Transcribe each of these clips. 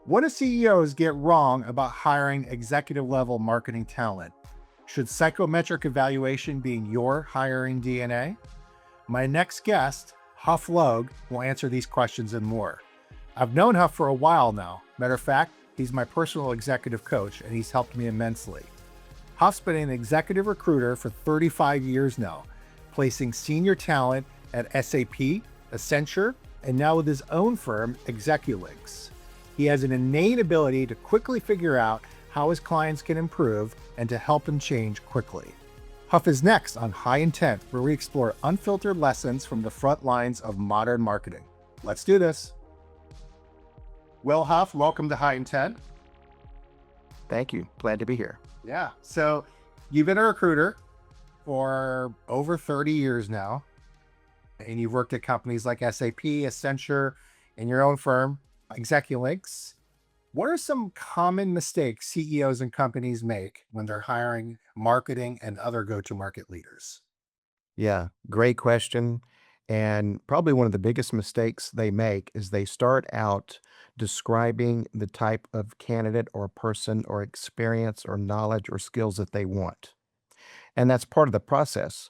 What do CEOs get wrong about hiring executive level marketing talent? Should psychometric evaluation be in your hiring DNA? My next guest, Huff Logue, will answer these questions and more. I've known Huff for a while now. Matter of fact, he's my personal executive coach and he's helped me immensely. Huff's been an executive recruiter for 35 years now, placing senior talent at SAP, Accenture, and now with his own firm, Execulinks. He has an innate ability to quickly figure out how his clients can improve and to help them change quickly. Huff is next on High Intent, where we explore unfiltered lessons from the front lines of modern marketing. Let's do this. Well, Huff, welcome to High Intent. Thank you. Glad to be here. Yeah. So you've been a recruiter for over 30 years now, and you've worked at companies like SAP, Accenture, and your own firm, Execulinks. What are some common mistakes CEOs and companies make when they're hiring marketing and other go-to-market leaders? Yeah, great question. And probably one of the biggest mistakes they make is they start out describing the type of candidate or person or experience or knowledge or skills that they want. And that's part of the process,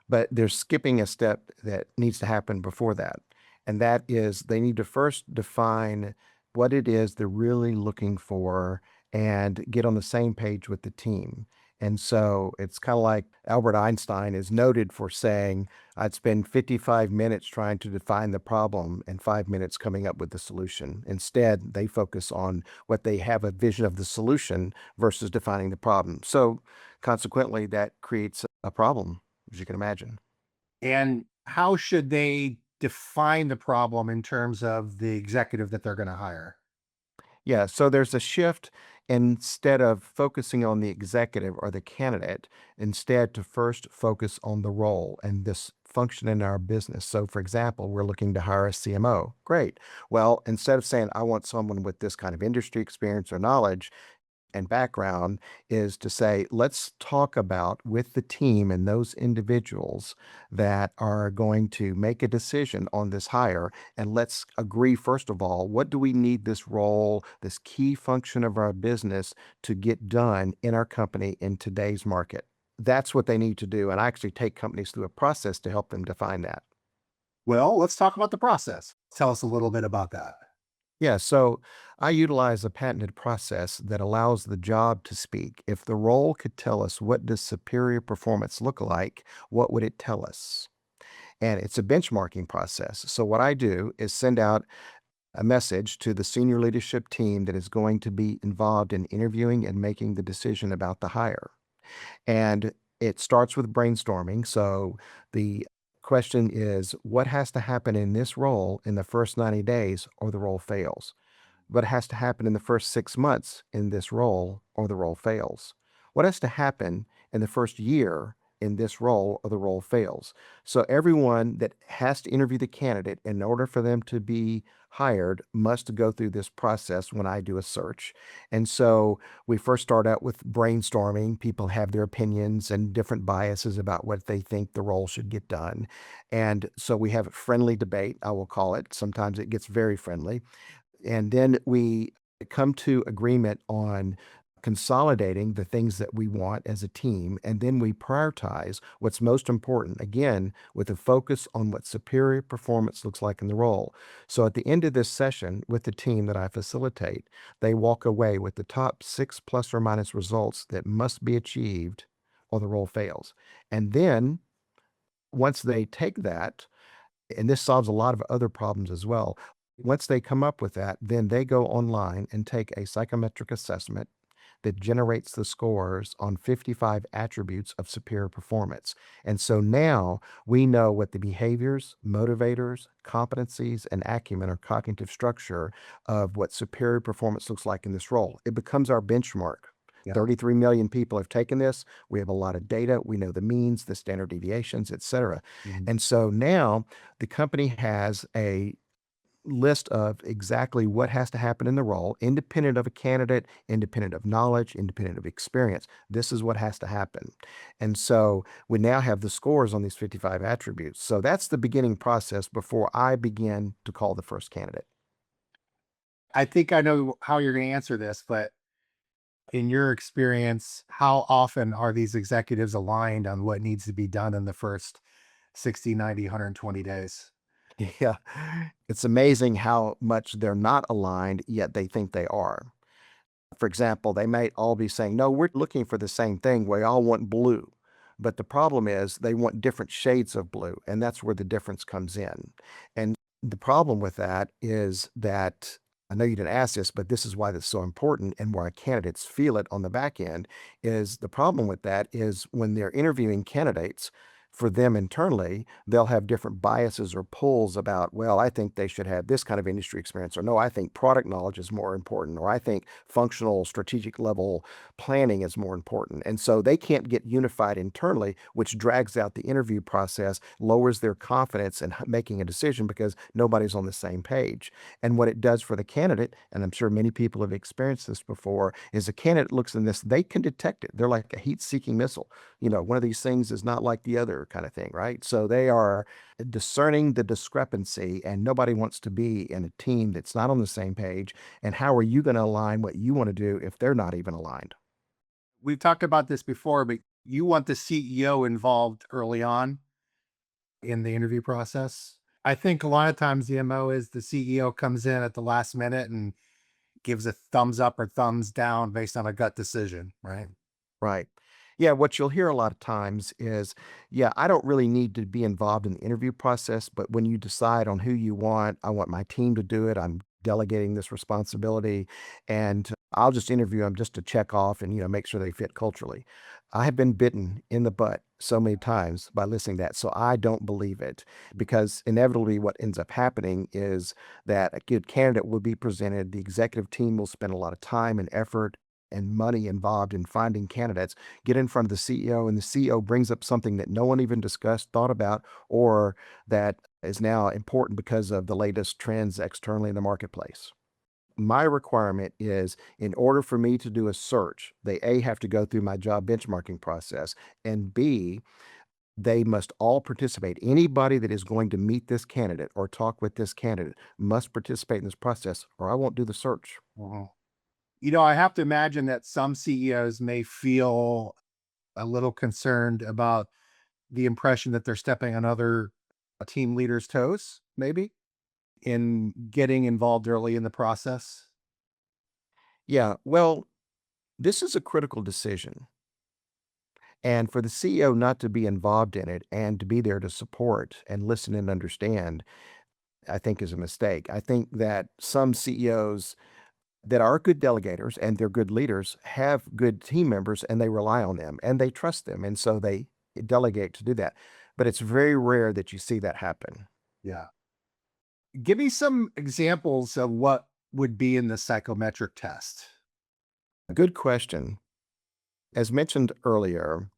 but they're skipping a step that needs to happen before that. And that is they need to first define what it is they're really looking for and get on the same page with the team. And so it's kind of like Albert Einstein is noted for saying, I'd spend 55 minutes trying to define the problem and 5 minutes coming up with the solution. Instead, they focus on what they have a vision of the solution versus defining the problem. So consequently, that creates a problem, as you can imagine. And how should they define the problem in terms of the executive that they're going to hire? Yeah, so there's a shift instead of focusing on the executive or the candidate, instead to first focus on the role and this function in our business. So, for example, we're looking to hire a CMO. Great. Well, instead of saying, I want someone with this kind of industry experience or knowledge, and background is to say, let's talk about with the team and those individuals that are going to make a decision on this hire. And let's agree, first of all, what do we need this role, this key function of our business to get done in our company in today's market? That's what they need to do. And I actually take companies through a process to help them define that. Well, let's talk about the process. Tell us a little bit about that. Yeah, so I utilize a patented process that allows the job to speak. If the role could tell us what does superior performance look like, what would it tell us? And it's a benchmarking process. So what I do is send out a message to the senior leadership team that is going to be involved in interviewing and making the decision about the hire. And it starts with brainstorming. So the question is, what has to happen in this role in the first 90 days or the role fails? What has to happen in the first 6 months in this role or the role fails? What has to happen in the first year in this role or the role fails? So everyone that has to interview the candidate in order for them to be hired must go through this process when I do a search. And so we first start out with brainstorming. People have their opinions and different biases about what they think the role should get done. And so we have a friendly debate, I will call it. Sometimes it gets very friendly, and then we come to agreement on consolidating the things that we want as a team. And then we prioritize what's most important, again, with a focus on what superior performance looks like in the role. So at the end of this session with the team that I facilitate, they walk away with the top six plus or minus results that must be achieved or the role fails. And then once they take that, and this solves a lot of other problems as well. Once they come up with that, then they go online and take a psychometric assessment that generates the scores on 55 attributes of superior performance. And so now we know what the behaviors, motivators, competencies, and acumen or cognitive structure of what superior performance looks like in this role. It becomes our benchmark. Yeah. 33 million people have taken this. We have a lot of data. We know the means, the standard deviations, et cetera. Mhm. And so now the company has a list of exactly what has to happen in the role, independent of a candidate, independent of knowledge, independent of experience. This is what has to happen. And so we now have the scores on these 55 attributes. So that's the beginning process before I begin to call the first candidate. I think I know how you're going to answer this, but in your experience, how often are these executives aligned on what needs to be done in the first 60, 90, 120 days? Yeah. It's amazing how much they're not aligned, yet they think they are. For example, they might all be saying, no, we're looking for the same thing. We all want blue. But the problem is they want different shades of blue, and that's where the difference comes in. And the problem with that is that I know you didn't ask this, but this is why that's so important and why candidates feel it on the back end is the problem with that is when they're interviewing candidates for them internally, they'll have different biases or pulls about, well, I think they should have this kind of industry experience, or no, I think product knowledge is more important, or I think functional strategic level planning is more important. And so they can't get unified internally, which drags out the interview process, lowers their confidence in making a decision because nobody's on the same page. And what it does for the candidate, and I'm sure many people have experienced this before, is a candidate looks in this, they can detect it. They're like a heat seeking missile. One of these things is not like the other kind of thing, right? So they are discerning the discrepancy, and nobody wants to be in a team that's not on the same page. And how are you going to align what you want to do if they're not even aligned? We've talked about this before, but you want the CEO involved early on in the interview process. I think a lot of times the MO is the CEO comes in at the last minute and gives a thumbs up or thumbs down based on a gut decision, right? Right. Yeah, what you'll hear a lot of times is, yeah, I don't really need to be involved in the interview process, but when you decide on who you want, I want my team to do it. I'm delegating this responsibility and I'll just interview them just to check off and, make sure they fit culturally. I have been bitten in the butt so many times by listening to that. So I don't believe it because inevitably what ends up happening is that a good candidate will be presented. The executive team will spend a lot of time and effort and money involved in finding candidates, get in front of the CEO, and the CEO brings up something that no one even discussed, thought about, or that is now important because of the latest trends externally in the marketplace. My requirement is in order for me to do a search, they A, have to go through my job benchmarking process, and B, they must all participate. Anybody that is going to meet this candidate or talk with this candidate must participate in this process, or I won't do the search. Mhm. I have to imagine that some CEOs may feel a little concerned about the impression that they're stepping on other team leaders' toes, maybe in getting involved early in the process. Yeah, well, this is a critical decision. And for the CEO not to be involved in it and to be there to support and listen and understand, I think is a mistake. I think that some CEOs that are good delegators and they're good leaders have good team members and they rely on them and they trust them. And so they delegate to do that. But it's very rare that you see that happen. Yeah. Give me some examples of what would be in the psychometric test. Good question. As mentioned earlier,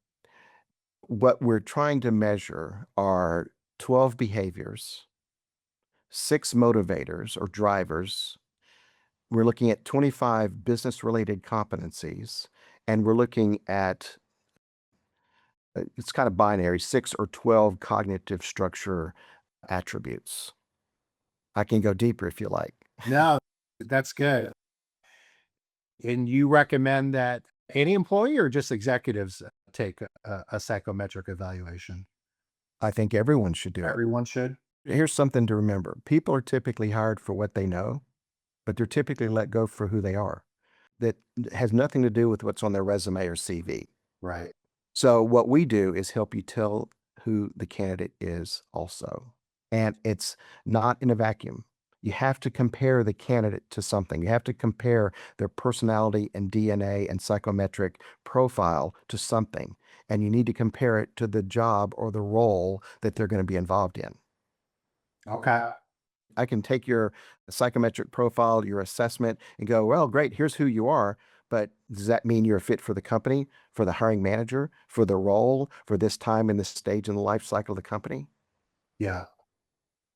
what we're trying to measure are 12 behaviors, 6 motivators or drivers. We're looking at 25 business related competencies, and we're looking at it's kind of binary 6 or 12 cognitive structure attributes. I can go deeper if you like. No, that's good. And you recommend that any employee or just executives take a psychometric evaluation? I think everyone should do it. Everyone should. Here's something to remember people are typically hired for what they know, but they're typically let go for who they are. That has nothing to do with what's on their resume or CV. Right. So what we do is help you tell who the candidate is also. And it's not in a vacuum. You have to compare the candidate to something. You have to compare their personality and DNA and psychometric profile to something. And you need to compare it to the job or the role that they're going to be involved in. Okay. I can take your psychometric profile, your assessment, and go, well, great, here's who you are. But does that mean you're a fit for the company, for the hiring manager, for the role, for this time in this stage in the life cycle of the company? Yeah.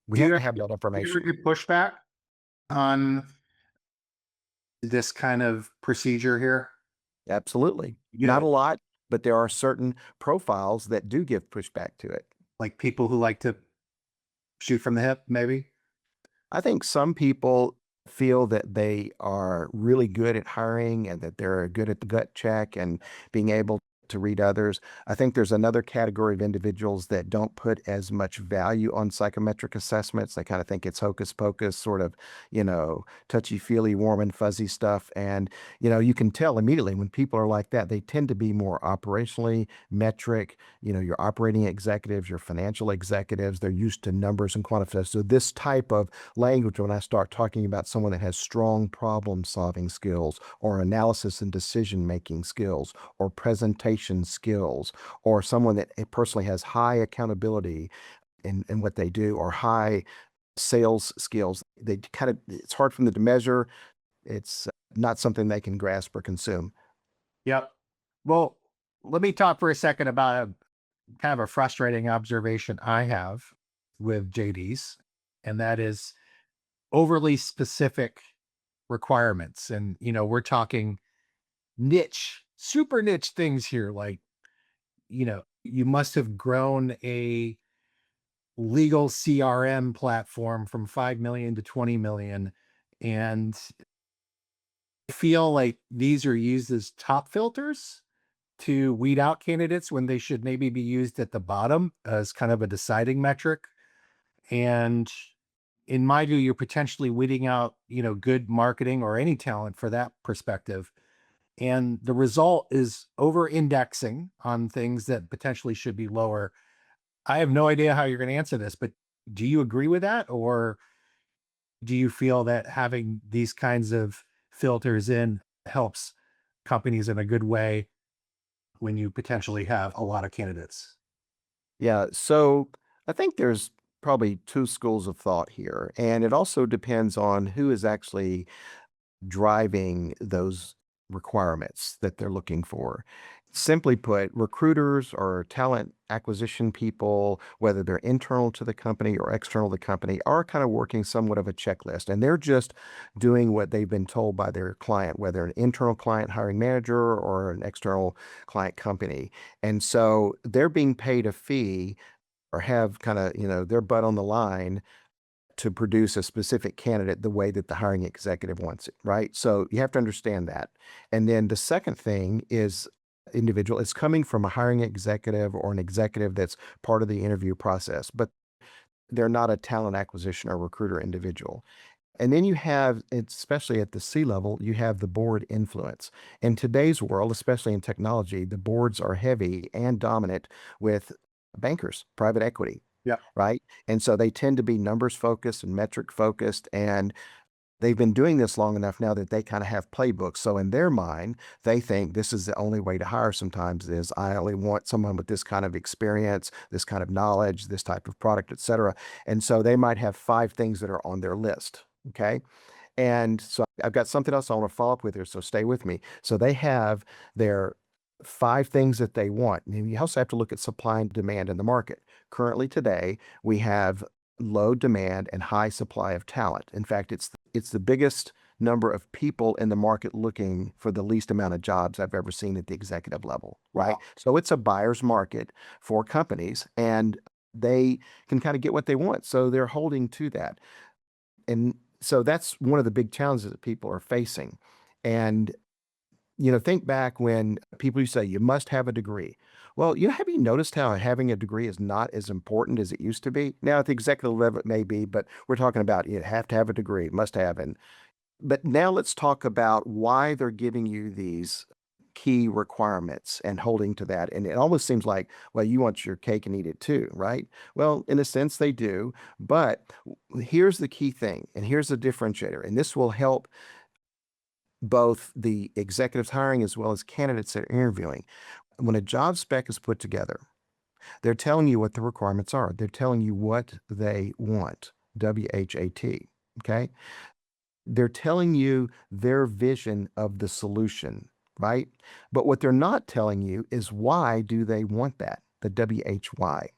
We Do have you to ever, have that do you ever information. get pushback on this kind of procedure here? Absolutely. You Not know, a lot, but there are certain profiles that do give pushback to it. like people who like to shoot from the hip, maybe? I think some people feel that they are really good at hiring and that they're good at the gut check and being able to read others. I think there's another category of individuals that don't put as much value on psychometric assessments. They kind of think it's hocus pocus, sort of, touchy feely, warm and fuzzy stuff. And, you can tell immediately when people are like that, they tend to be more operationally metric. Your operating executives, your financial executives, they're used to numbers and quantifiers. So this type of language, when I start talking about someone that has strong problem solving skills or analysis and decision making skills or presentation skills, or someone that personally has high accountability in what they do or high sales skills, they kind of, it's hard for them to measure. It's not something they can grasp or consume. Yep. Well, let me talk for a second about a kind of a frustrating observation I have with JDs, and that is overly specific requirements. And, we're talking niche, super niche things here. Like, you must have grown a legal CRM platform from 5 million to 20 million. And I feel like these are used as top filters to weed out candidates when they should maybe be used at the bottom as kind of a deciding metric. And in my view, you're potentially weeding out, good marketing or any talent for that perspective. And the result is over indexing on things that potentially should be lower. I have no idea how you're going to answer this, but do you agree with that? Or do you feel that having these kinds of filters in helps companies in a good way when you potentially have a lot of candidates? Yeah. So I think there's probably two schools of thought here. And it also depends on who is actually driving those requirements that they're looking for. Simply put, recruiters or talent acquisition people, whether they're internal to the company or external to the company, are kind of working somewhat of a checklist. And they're just doing what they've been told by their client, whether an internal client hiring manager or an external client company. And so they're being paid a fee or have kind of, their butt on the line to produce a specific candidate the way that the hiring executive wants it, right? So you have to understand that. And then the second thing is individual, it's coming from a hiring executive or an executive that's part of the interview process, but they're not a talent acquisition or recruiter individual. And then you have, especially at the C level, you have the board influence. In today's world, especially in technology, the boards are heavy and dominant with bankers, private equity, Yeah. right? And so they tend to be numbers focused and metric focused. And they've been doing this long enough now that they kind of have playbooks. So in their mind, they think this is the only way to hire sometimes is I only want someone with this kind of experience, this kind of knowledge, this type of product, et cetera. And so they might have 5 things that are on their list. Okay. And so I've got something else I want to follow up with here. So stay with me. So they have their 5 things that they want. And you also have to look at supply and demand in the market. Currently today, we have low demand and high supply of talent. In fact, it's the biggest number of people in the market looking for the least amount of jobs I've ever seen at the executive level, right? Wow. So it's a buyer's market for companies and they can kind of get what they want. So they're holding to that. And so that's one of the big challenges that people are facing. And think back when people used to say you must have a degree. Well, have you noticed how having a degree is not as important as it used to be? Now, at the executive level, it may be, but we're talking about you have to have a degree, must have. And but now let's talk about why they're giving you these key requirements and holding to that. And it almost seems like, well, you want your cake and eat it too, right? Well, in a sense, they do. But here's the key thing, and here's the differentiator, and this will help both the executives hiring as well as candidates that are interviewing. When a job spec is put together, they're telling you what the requirements are. They're telling you what they want, WHAT. Okay. They're telling you their vision of the solution, right? But what they're not telling you is why do they want that, the WHY.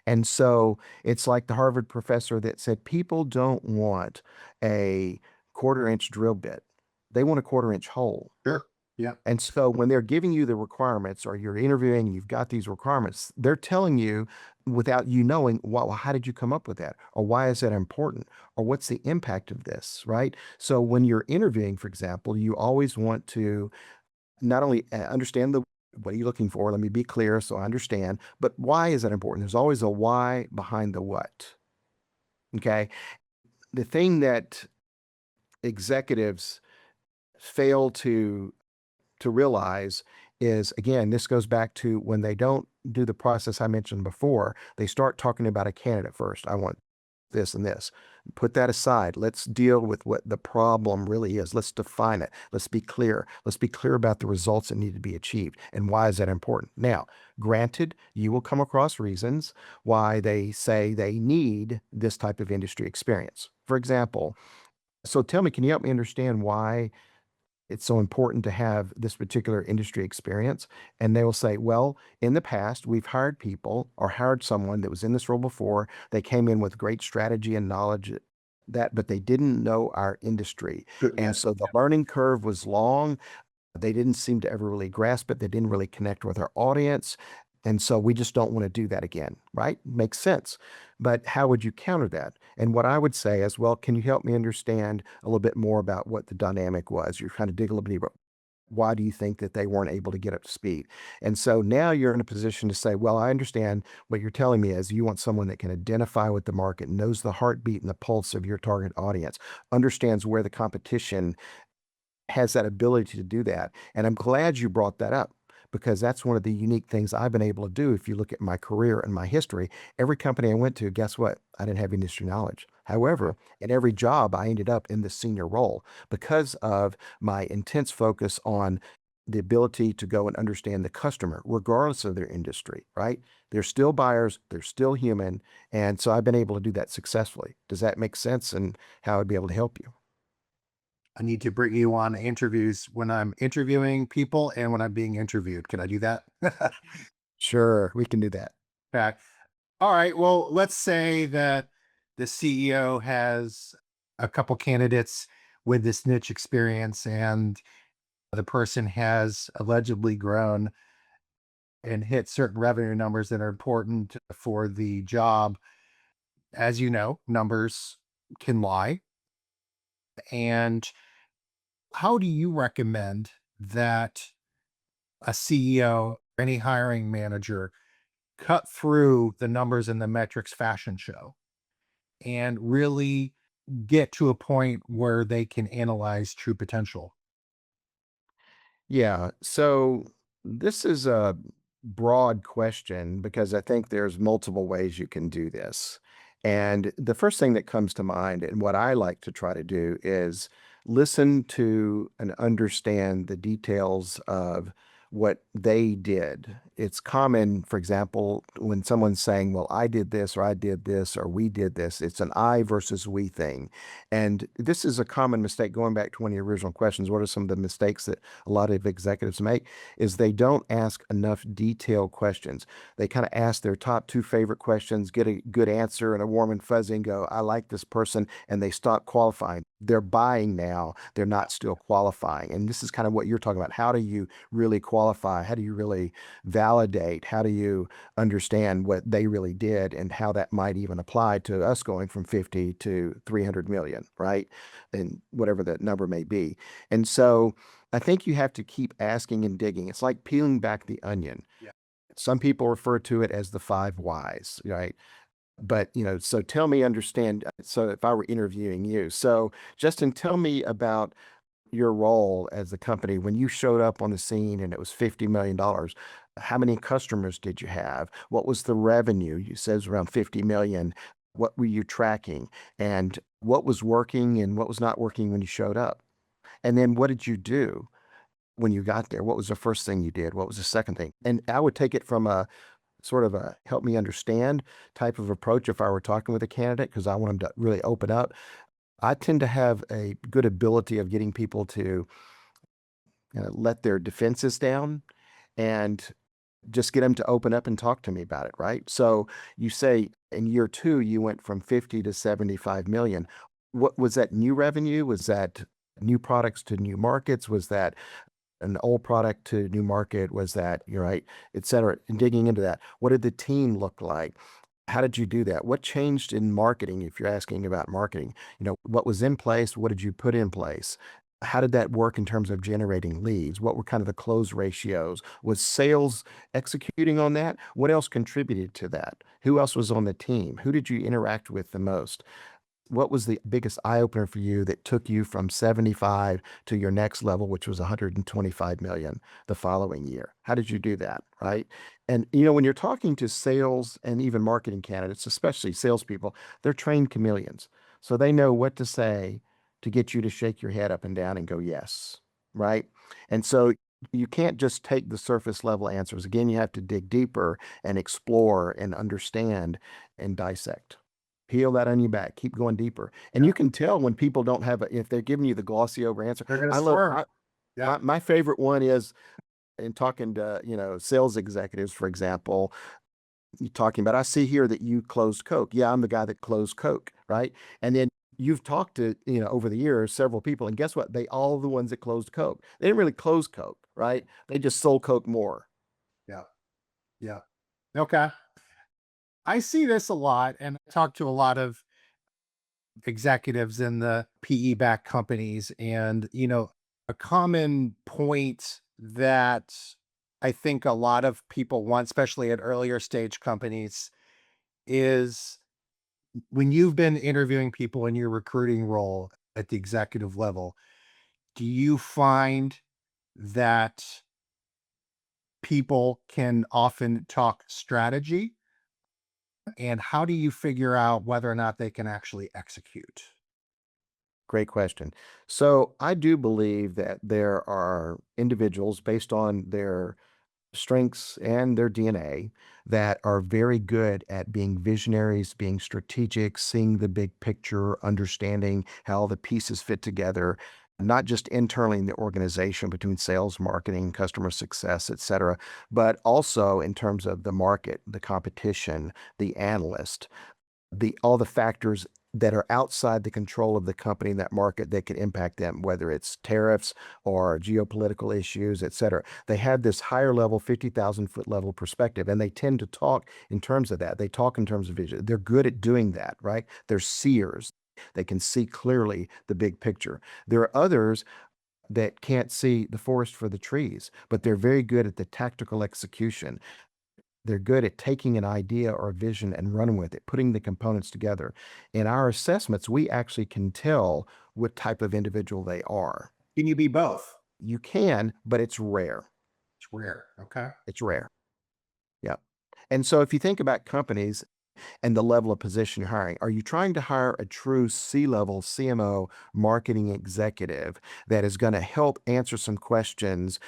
And so it's like the Harvard professor that said people don't want a quarter-inch drill bit. They want a quarter-inch hole. Sure. Yeah. And so when they're giving you the requirements or you're interviewing and you've got these requirements, they're telling you without you knowing, well, how did you come up with that? Or why is that important? Or what's the impact of this, right? So when you're interviewing, for example, you always want to not only understand the what are you looking for? Let me be clear so I understand, but why is that important? There's always a why behind the what. Okay. The thing that executives fail to realize is, again, this goes back to when they don't do the process I mentioned before, they start talking about a candidate first. I want this and this. Put that aside. Let's deal with what the problem really is. Let's define it. Let's be clear. Let's be clear about the results that need to be achieved and why is that important. Now, granted, you will come across reasons why they say they need this type of industry experience. For example, so tell me, can you help me understand why it's so important to have this particular industry experience? And they will say, well, in the past, we've hired people or hired someone that was in this role before. They came in with great strategy and knowledge but they didn't know our industry. And Yes. so the learning curve was long. They didn't seem to ever really grasp it. They didn't really connect with our audience. And so we just don't want to do that again, right? Makes sense. But how would you counter that? And what I would say is, well, can you help me understand a little bit more about what the dynamic was? You're trying to dig a little bit deeper. Why do you think that they weren't able to get up to speed? And so now you're in a position to say, well, I understand what you're telling me is you want someone that can identify with the market, knows the heartbeat and the pulse of your target audience, understands where the competition has that ability to do that. And I'm glad you brought that up because that's one of the unique things I've been able to do. If you look at my career and my history, every company I went to, guess what? I didn't have industry knowledge. However, in every job, I ended up in the senior role because of my intense focus on the ability to go and understand the customer, regardless of their industry, right? They're still buyers, they're still human. And so I've been able to do that successfully. Does that make sense and how I'd be able to help you? I need to bring you on interviews when I'm interviewing people and when I'm being interviewed. Can I do that? Sure, we can do that. Okay. All right. Well, let's say that the CEO has a couple candidates with this niche experience and the person has allegedly grown and hit certain revenue numbers that are important for the job. As you know, numbers can lie. And how do you recommend that a CEO, any hiring manager, cut through the numbers and the metrics fashion show and really get to a point where they can analyze true potential? Yeah. So this is a broad question because I think there's multiple ways you can do this. And the first thing that comes to mind, and what I like to try to do, is listen to and understand the details of what they did. It's common, for example, when someone's saying, well, I did this, or I did this, or we did this, it's an I versus we thing. And this is a common mistake. Going back to one of your original questions, what are some of the mistakes that a lot of executives make is they don't ask enough detailed questions. They kind of ask their top two favorite questions, get a good answer and a warm and fuzzy and go, I like this person, and they stop qualifying. They're buying now, they're not still qualifying. And this is kind of what you're talking about. How do you really qualify? How do you really validate? How do you understand what they really did and how that might even apply to us going from 50 to 300 million, right? And whatever that number may be. And so I think you have to keep asking and digging. It's like peeling back the onion. Yeah. Some people refer to it as the five whys, right? But, so tell me, understand. So if I were interviewing you, so Justin, tell me about your role as the company when you showed up on the scene and it was $50 million. How many customers did you have? What was the revenue? You said it was around 50 million. What were you tracking? And what was working and what was not working when you showed up? And then what did you do when you got there? What was the first thing you did? What was the second thing? And I would take it from a sort of a help me understand type of approach if I were talking with a candidate because I want them to really open up. I tend to have a good ability of getting people to let their defenses down and just get them to open up and talk to me about it, right? So you say in year two, you went from 50 to 75 million. What was that new revenue? Was that new products to new markets? Was that an old product to new market? Was that, you're right, et cetera, and digging into that. What did the team look like? How did you do that? What changed in marketing, if you're asking about marketing? What was in place? What did you put in place? How did that work in terms of generating leads? What were kind of the close ratios? Was sales executing on that? What else contributed to that? Who else was on the team? Who did you interact with the most? What was the biggest eye opener for you that took you from 75 to your next level, which was 125 million the following year? How did you do that? Right. And, when you're talking to sales and even marketing candidates, especially salespeople, they're trained chameleons. So they know what to say to get you to shake your head up and down and go, yes. Right. And so you can't just take the surface level answers. Again, you have to dig deeper and explore and understand and dissect. Peel that onion back, keep going deeper. And Yeah. you can tell when people don't have if they're giving you the glossy over answer. They're going to I love swerve. Yeah. my favorite one is in talking to, sales executives, for example, you talking about, I see here that you closed Coke. Yeah, I'm the guy that closed Coke, right? And then you've talked to, over the years, several people, and guess what? They all the ones that closed Coke. They didn't really close Coke, right? They just sold Coke more. Yeah. Yeah. Okay. I see this a lot and I talk to a lot of executives in the PE backed companies. And, a common point that I think a lot of people want, especially at earlier stage companies, is when you've been interviewing people in your recruiting role at the executive level, do you find that people can often talk strategy? And how do you figure out whether or not they can actually execute? Great question. So I do believe that there are individuals based on their strengths and their DNA that are very good at being visionaries, being strategic, seeing the big picture, understanding how the pieces fit together, not just internally in the organization between sales, marketing, customer success, et cetera, but also in terms of the market, the competition, the analyst, all the factors that are outside the control of the company in that market that could impact them, whether it's tariffs or geopolitical issues, et cetera. They have this higher level, 50,000-foot level perspective, and they tend to talk in terms of that. They talk in terms of vision. They're good at doing that, right? They're seers. They can see clearly the big picture. There are others that can't see the forest for the trees, but they're very good at the tactical execution. They're good at taking an idea or a vision and running with it, putting the components together. In our assessments, we actually can tell what type of individual they are. Can you be both? You can, but it's rare. It's rare. Okay. It's rare. Yeah. And so if you think about companies and the level of position you're hiring, are you trying to hire a true C-level CMO marketing executive that is going to help answer some questions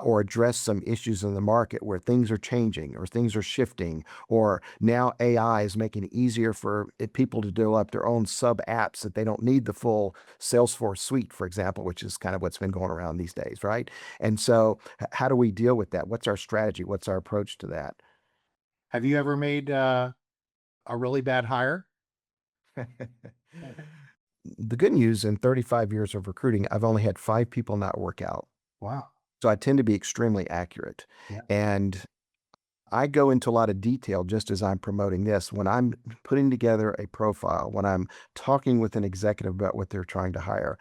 or address some issues in the market where things are changing or things are shifting, or now AI is making it easier for people to develop their own sub apps that they don't need the full Salesforce suite, for example, which is kind of what's been going around these days, right? And so, how do we deal with that? What's our strategy? What's our approach to that? Have you ever made a really bad hire? The good news in 35 years of recruiting, I've only had 5 people not work out. Wow. So I tend to be extremely accurate. Yeah. And I go into a lot of detail just as I'm promoting this. When I'm putting together a profile, when I'm talking with an executive about what they're trying to hire,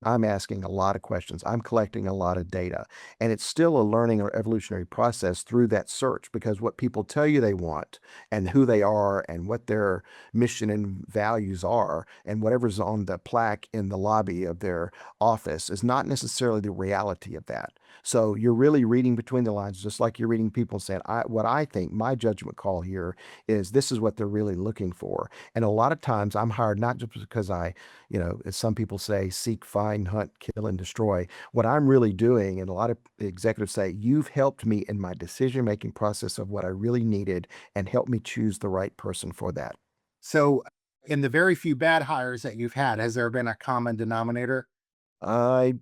I'm asking a lot of questions. I'm collecting a lot of data. And it's still a learning or evolutionary process through that search because what people tell you they want and who they are and what their mission and values are and whatever's on the plaque in the lobby of their office is not necessarily the reality of that. So you're really reading between the lines, just like you're reading people saying, what I think my judgment call here is this is what they're really looking for. And a lot of times I'm hired not just because as some people say, seek, find, hunt, kill, and destroy. What I'm really doing, and a lot of executives say, you've helped me in my decision-making process of what I really needed and helped me choose the right person for that. So, in the very few bad hires that you've had, has there been a common denominator? I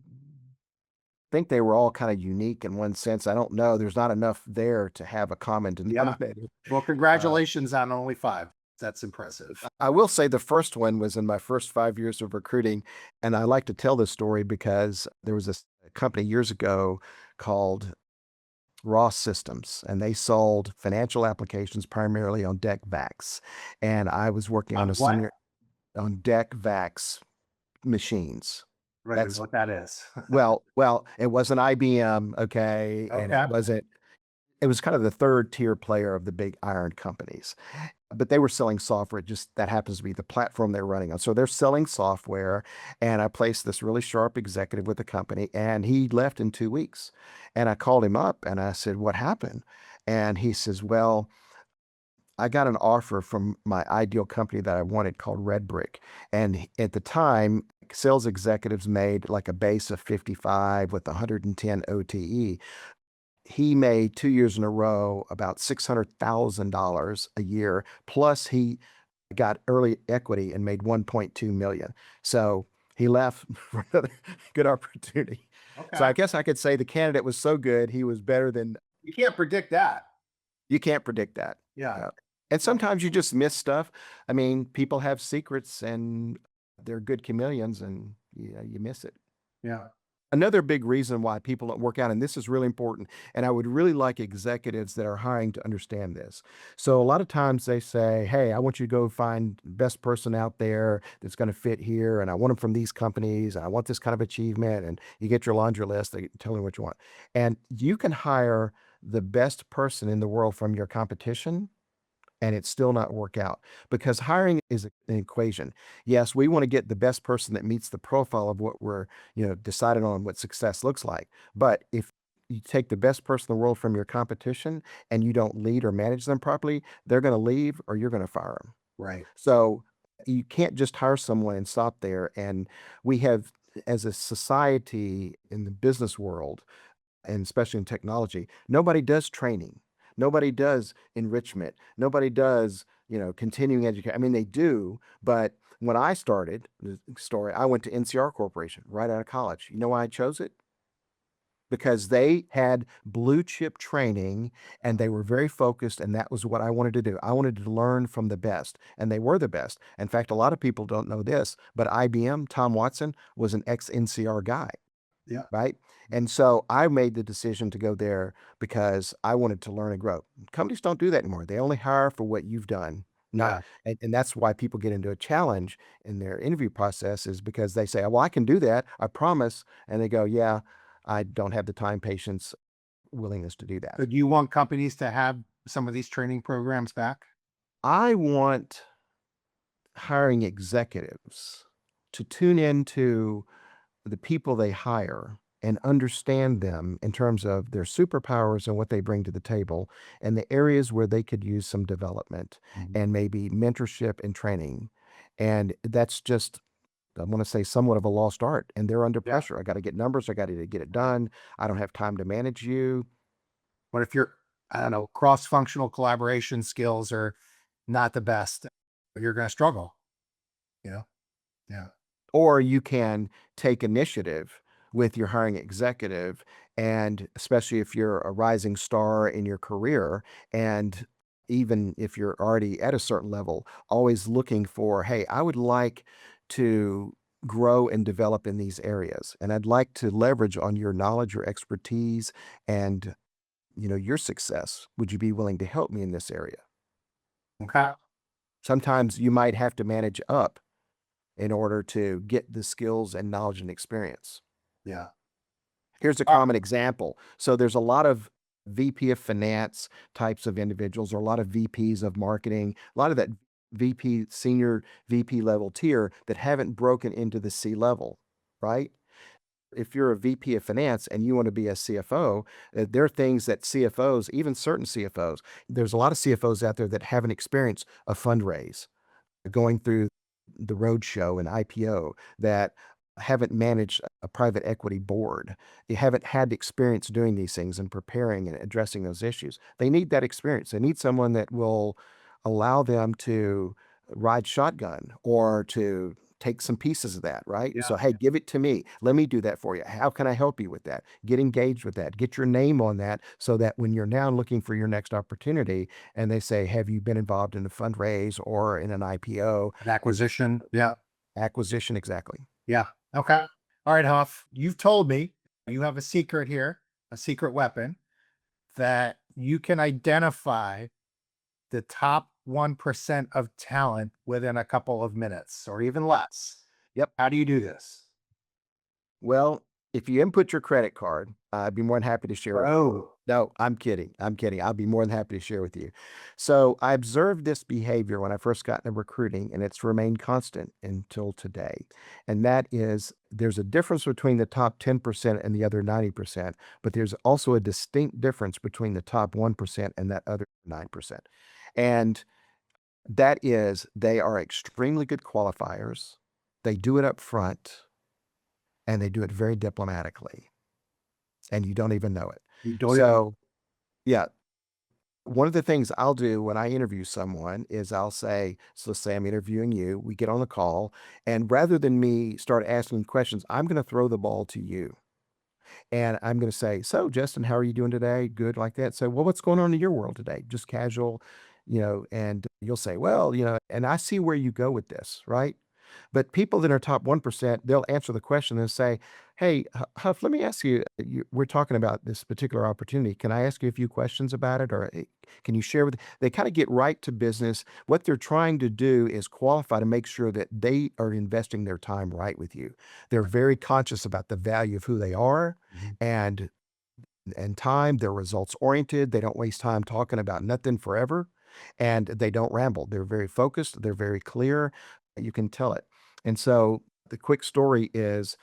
think they were all kind of unique in one sense. I don't know. There's not enough there to have a common Yeah. denominator. Well, Uh, congratulations on only five. That's impressive. I will say the first one was in my first 5 years of recruiting. And I like to tell this story because there was this company years ago called Ross Systems, and they sold financial applications primarily on deck vacs. And I was working on On a what? senior on deck vacs machines. Right, I don't know That's what that is. well, it wasn't IBM, okay, and Okay. it was kind of the third tier player of the big iron companies. But they were selling software. It just that happens to be the platform they're running on. So they're selling software. And I placed this really sharp executive with the company, and he left in 2 weeks. And I called him up and I said, "What happened?" And he says, "Well, I got an offer from my ideal company that I wanted called Red Brick. And at the time, sales executives made like a base of 55 with 110 OTE. He made 2 years in a row about $600,000 a year. Plus, he got early equity and made 1.2 million. So he left for another good opportunity. So Okay. I guess I could say the candidate was so good, he was better than You can't predict that. you can't predict that. Yeah. And Yep. sometimes you just miss stuff. I mean, people have secrets and they're good chameleons and you miss it. Yeah. Another big reason why people don't work out, and this is really important, and I would really like executives that are hiring to understand this. So a lot of times they say, "Hey, I want you to go find the best person out there that's going to fit here, and I want them from these companies, and I want this kind of achievement." And you get your laundry list, they tell you what you want. And you can hire the best person in the world from your competition and it still not work out because hiring is an equation. Yes, we want to get the best person that meets the profile of what we're, decided on what success looks like. But if you take the best person in the world from your competition and you don't lead or manage them properly, they're going to leave or you're going to fire them. Right. So you can't just hire someone and stop there. And we have, as a society in the business world, and especially in technology, nobody does training. Nobody does enrichment. Nobody does, continuing education. I mean, they do, but when I started the story, I went to NCR Corporation right out of college. You know why I chose it? Because they had blue chip training and they were very focused, and that was what I wanted to do. I wanted to learn from the best, and they were the best. In fact, a lot of people don't know this, but IBM, Tom Watson, was an ex NCR guy, Yeah. right? And so I made the decision to go there because I wanted to learn and grow. Companies don't do that anymore. They only hire for what you've done. Not Yeah. and that's why people get into a challenge in their interview process is because they say, "Well, I can do that, I promise." And they go, "Yeah, I don't have the time, patience, willingness to do that." So do you want companies to have some of these training programs back? I want hiring executives to tune into the people they hire and understand them in terms of their superpowers and what they bring to the table and the areas where they could use some development Mhm. and maybe mentorship and training. And that's just, I want to say, somewhat of a lost art. And they're under Yeah. pressure. I got to get numbers. I got to get it done. I don't have time to manage you. What if your, I don't know, cross-functional collaboration skills are not the best? You're going to struggle, you know? Yeah. Or you can take initiative with your hiring executive, and especially if you're a rising star in your career, and even if you're already at a certain level, always looking for, hey, I would like to grow and develop in these areas. And I'd like to leverage on your knowledge, your expertise, and your success. Would you be willing to help me in this area? Okay. Sometimes you might have to manage up in order to get the skills and knowledge and experience. Yeah. Here's a Uh, common example. So there's a lot of VP of finance types of individuals, or a lot of VPs of marketing, a lot of that VP, senior VP level tier that haven't broken into the C level, right? If you're a VP of finance and you want to be a CFO, there are things that CFOs, even certain CFOs, there's a lot of CFOs out there that haven't experienced a fundraise going through the roadshow and IPO, that haven't managed a private equity board. You haven't had experience doing these things and preparing and addressing those issues. They need that experience. They need someone that will allow them to ride shotgun or to take some pieces of that, right? yeah. So, hey, give it to me. Let me do that for you. How can I help you with that? Get engaged with that. Get your name on that so that when you're now looking for your next opportunity, and they say, "Have you been involved in a fundraise or in an IPO?" An acquisition. Yeah. Acquisition, exactly. Yeah. Okay. All right, Huff. You've told me you have a secret here, a secret weapon that you can identify the top 1% of talent within a couple of minutes or even less. Yep. How do you do this? Well, if you input your credit card, I'd be more than happy to share it. Bro, No, I'm kidding. I'm kidding. I'll be more than happy to share with you. So I observed this behavior when I first got into recruiting, and it's remained constant until today. And that is there's a difference between the top 10% and the other 90%, but there's also a distinct difference between the top 1% and that other 9%. And that is they are extremely good qualifiers. They do it up front and they do it very diplomatically, and you don't even know it. you don't even So, yeah, one of the things I'll do when I interview someone is I'll say, so let's say I'm interviewing you, we get on the call, and rather than me start asking questions, I'm going to throw the ball to you. And I'm going to say, so Justin, how are you doing today? Good, like that. So, well, what's going on in your world today? Just casual, and you'll say, well, and I see where you go with this, right? But people that are top 1%, they'll answer the question and say, hey, Huff, let me ask you, we're talking about this particular opportunity. Can I ask you a few questions about it? Or can you share with, they kind of get right to business. What they're trying to do is qualify to make sure that they are investing their time right with you. They're very conscious about the value of who they are Mhm. and time. They're results oriented. They don't waste time talking about nothing forever, and they don't ramble. They're very focused. They're very clear. You can tell it. And so the quick story is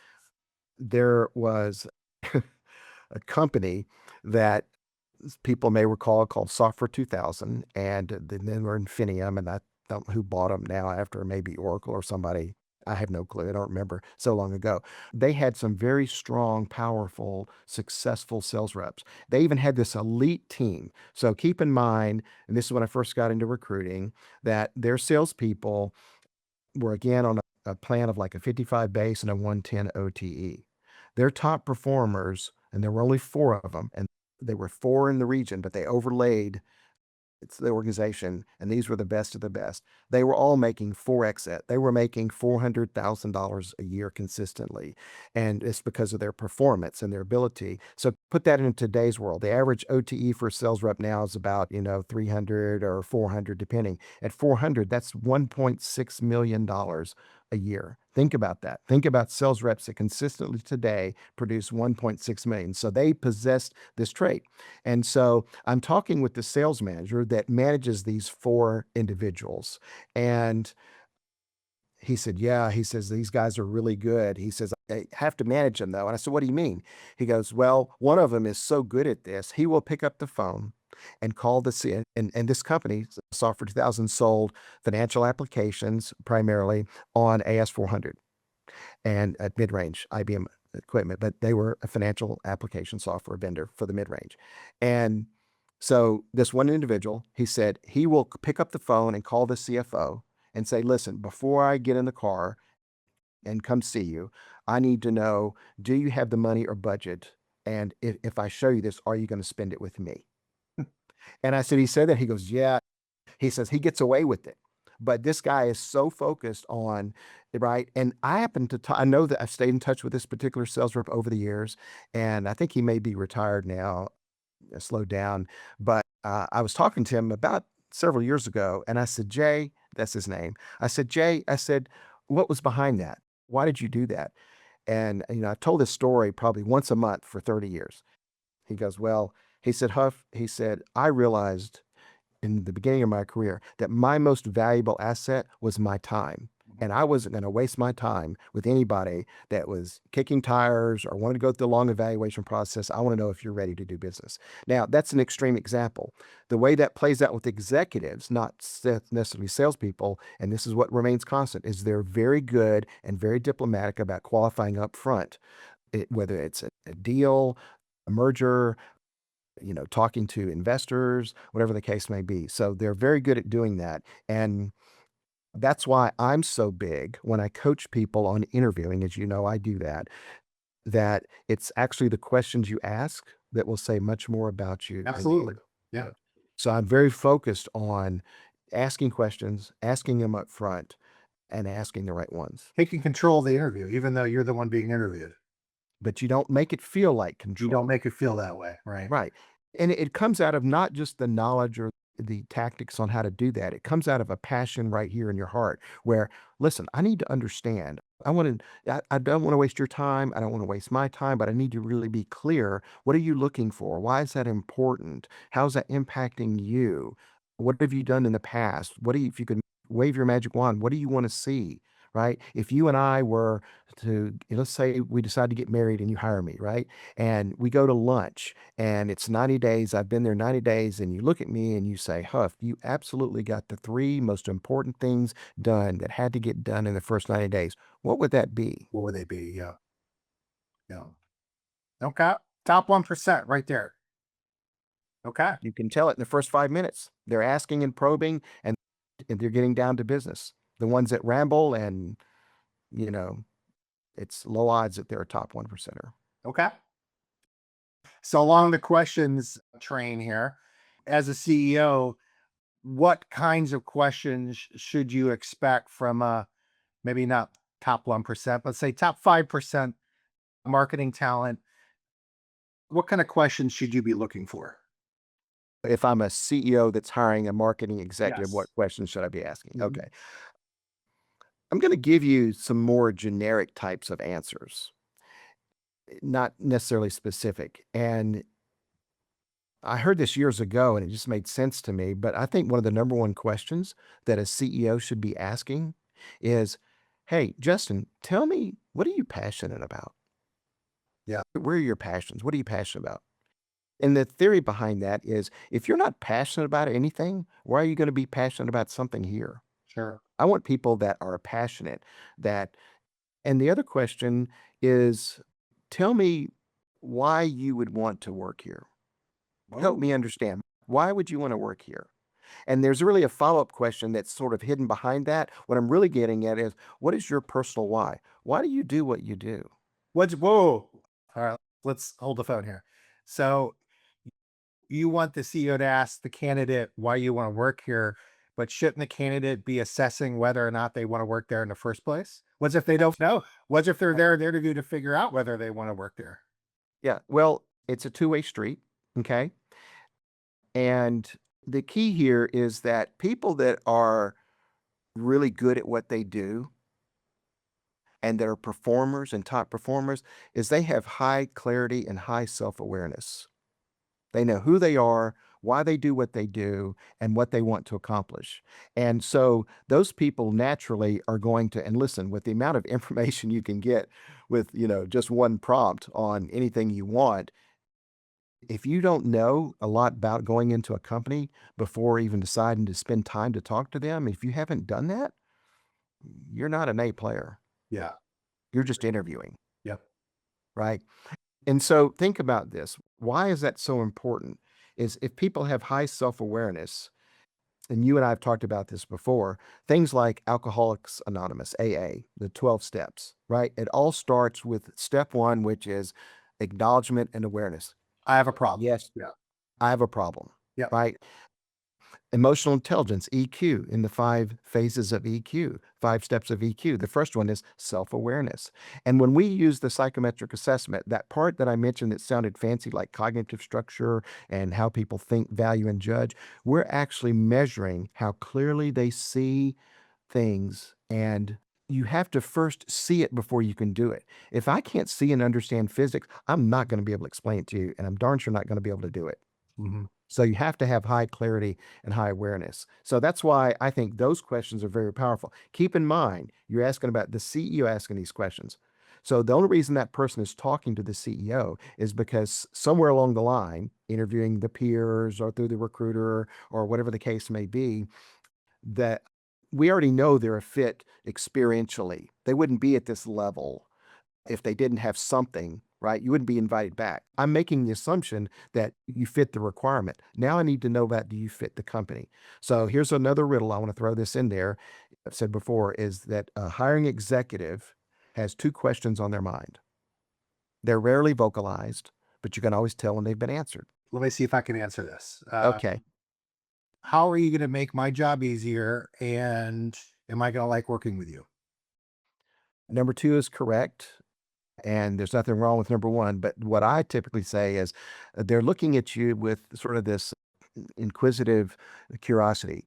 there was a company that people may recall called Software 2000, and then they were Infinium, and I don't know who bought them now after maybe Oracle or somebody. I have no clue. I don't remember so long ago. They had some very strong, powerful, successful sales reps. They even had this elite team. So keep in mind, and this is when I first got into recruiting, that their salespeople were again on a plan of like a 55 base and a 110 OTE. Their top performers, and there were only four of them, and they were four in the region, but they overlaid it's the organization, and these were the best of the best. They were all making 4x it. They were making $400,000 a year consistently, and it's because of their performance and their ability. So put that in today's world. The average OTE for a sales rep now is about 300 or 400, depending. At 400, that's $1.6 million a year. Think about that. Think about sales reps that consistently today produce 1.6 million. So they possessed this trait. And so I'm talking with the sales manager that manages these four individuals. And he said, yeah, he says, these guys are really good. He says, I have to manage them though. And I said, what do you mean? He goes, well, one of them is so good at this. He will pick up the phone and call and this company, Software 2000, sold financial applications primarily on AS400 and at mid-range IBM equipment, but they were a financial application software vendor for the mid-range. And so this one individual, he said he will pick up the phone and call the CFO and say, listen, before I get in the car and come see you, I need to know, do you have the money or budget? And if I show you this, are you going to spend it with me? And I said, he said that. He goes, yeah. He says he gets away with it. But this guy is so focused on, right? And I happen to, I know that I've stayed in touch with this particular sales rep over the years, and I think he may be retired now, slowed down. But I was talking to him about several years ago, and I said, Jay, that's his name. I said, Jay, I said, what was behind that? Why did you do that? And, I told this story probably once a month for 30 years. He goes, well, he said, Huff, he said, I realized in the beginning of my career that my most valuable asset was my time. And I wasn't going to waste my time with anybody that was kicking tires or wanted to go through the long evaluation process. I want to know if you're ready to do business. Now, that's an extreme example. The way that plays out with executives, not necessarily salespeople, and this is what remains constant, is they're very good and very diplomatic about qualifying up front, whether it's a deal, a merger, talking to investors, whatever the case may be. So they're very good at doing that. And that's why I'm so big when I coach people on interviewing, as you know, I do that it's actually the questions you ask that will say much more about you than absolutely. Yeah. you. So I'm very focused on asking questions, asking them up front, and asking the right ones. Taking control of the interview, even though you're the one being interviewed. But you don't make it feel like You don't control. make it feel that way, right? Right. And it comes out of not just the knowledge or the tactics on how to do that. It comes out of a passion right here in your heart where, listen, I need to understand. I don't want to waste your time. I don't want to waste my time, but I need to really be clear. What are you looking for? Why is that important? How's that impacting you? What have you done in the past? If you could wave your magic wand, what do you want to see? Right? If you and I were to, let's say we decide to get married and you hire me, right? And we go to lunch and it's 90 days. I've been there 90 days. And you look at me and you say, Huff, you absolutely got the three most important things done that had to get done in the first 90 days. What would that be? What would they be? Yeah. Yeah. Okay. Top 1% right there. Okay. You can tell it in the first 5 minutes. They're asking and probing and they're getting down to business. The ones that ramble and, you know, it's low odds that they're a top 1%er. Okay. So along the questions train here, as a CEO, what kinds of questions should you expect from maybe not top 1%, but say top 5% marketing talent? What kind of questions should you be looking for? If I'm a CEO that's hiring a marketing executive, what Yes. questions should I be asking? Mhm. Okay. I'm going to give you some more generic types of answers, not necessarily specific. And I heard this years ago and it just made sense to me. But I think one of the number one questions that a CEO should be asking is, hey, Justin, tell me, what are you passionate about? Yeah, Where are your passions? What are you passionate about? And the theory behind that is if you're not passionate about anything, why are you going to be passionate about something here? sure. I want people that are passionate, that and the other question is, tell me why you would want to work here. Help Oh, me understand. Why would you want to work here? And there's really a follow-up question that's sort of hidden behind that. What I'm really getting at is, what is your personal why? Why do you do what you do? whoa. All right, let's hold the phone here. So you want the CEO to ask the candidate why you want to work here, but shouldn't the candidate be assessing whether or not they want to work there in the first place? What if they don't know? What if they're there to do to figure out whether they want to work there? Yeah, well, it's a two-way street, okay? And the key here is that people that are really good at what they do and that are performers and top performers is they have high clarity and high self-awareness. They know who they are, why they do what they do, and what they want to accomplish. And so those people naturally are going to, and listen, with the amount of information you can get with, just one prompt on anything you want, if you don't know a lot about going into a company before even deciding to spend time to talk to them, if you haven't done that, you're not an A player. Yeah. You're just interviewing, Yep. right? And so think about this. Why is that so important? Is if people have high self-awareness, and you and I have talked about this before, things like Alcoholics Anonymous, AA, the 12 steps, right? It all starts with step one, which is acknowledgement and awareness. I have a problem. Yes, Yeah. I have a problem, Yep. right? Emotional intelligence, EQ, in the 5 phases of EQ, 5 steps of EQ. The first one is self awareness. And when we use the psychometric assessment, that part that I mentioned that sounded fancy, like cognitive structure and how people think, value, and judge, we're actually measuring how clearly they see things. And you have to first see it before you can do it. If I can't see and understand physics, I'm not going to be able to explain it to you, and I'm darn sure not going to be able to do it. Hmm. So you have to have high clarity and high awareness. So that's why I think those questions are very powerful. Keep in mind, you're asking about the CEO asking these questions. So the only reason that person is talking to the CEO is because somewhere along the line, interviewing the peers or through the recruiter or whatever the case may be, that we already know they're a fit experientially. They wouldn't be at this level if they didn't have something, right? You wouldn't be invited back. I'm making the assumption that you fit the requirement. Now I need to know about, do you fit the company? So here's another riddle. I want to throw this in there. I've said before is that a hiring executive has two questions on their mind. They're rarely vocalized, but you can always tell when they've been answered. Let me see if I can answer this. Okay. How are you going to make my job easier? And am I going to like working with you? Number two is correct. And there's nothing wrong with number one. But what I typically say is they're looking at you with sort of this inquisitive curiosity.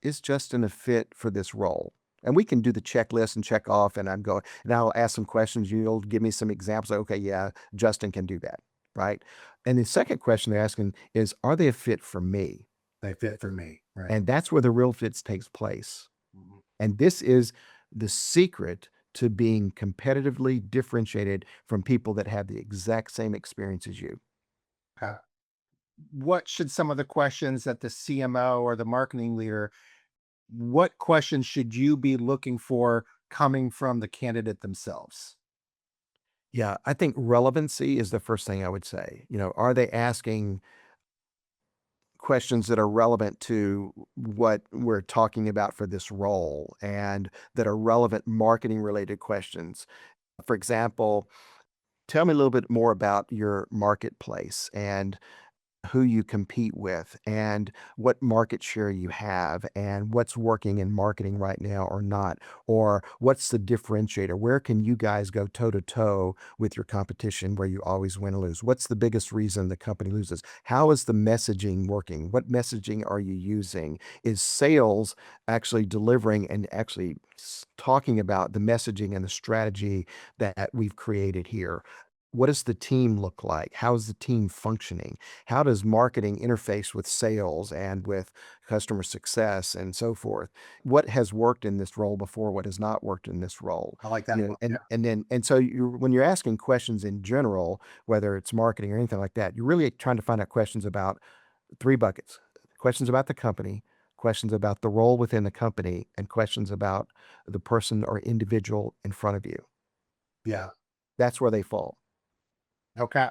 Is Justin a fit for this role? And we can do the checklist and check off, and I'm going, and I'll ask some questions. You'll give me some examples. Like, okay, yeah, Justin can do that, right? And the second question they're asking is, are they a fit for me? They fit for me, right? And that's where the real fits takes place. Mhm. And this is the secret to being competitively differentiated from people that have the exact same experience as you. Okay. What should some of the questions that the CMO or the marketing leader, what questions should you be looking for coming from the candidate themselves? Yeah, I think relevancy is the first thing I would say. Are they asking questions that are relevant to what we're talking about for this role and that are relevant marketing related questions? For example, tell me a little bit more about your marketplace and who you compete with and what market share you have and what's working in marketing right now or not, or what's the differentiator? Where can you guys go toe to toe with your competition where you always win or lose? What's the biggest reason the company loses? How is the messaging working? What messaging are you using? Is sales actually delivering and actually talking about the messaging and the strategy that we've created here? What does the team look like? How is the team functioning? How does marketing interface with sales and with customer success and so forth? What has worked in this role before? What has not worked in this role? I like that one. Yeah. And so when you're asking questions in general, whether it's marketing or anything like that, you're really trying to find out questions about three buckets: questions about the company, questions about the role within the company, and questions about the person or individual in front of you. Yeah. That's where they fall. Okay.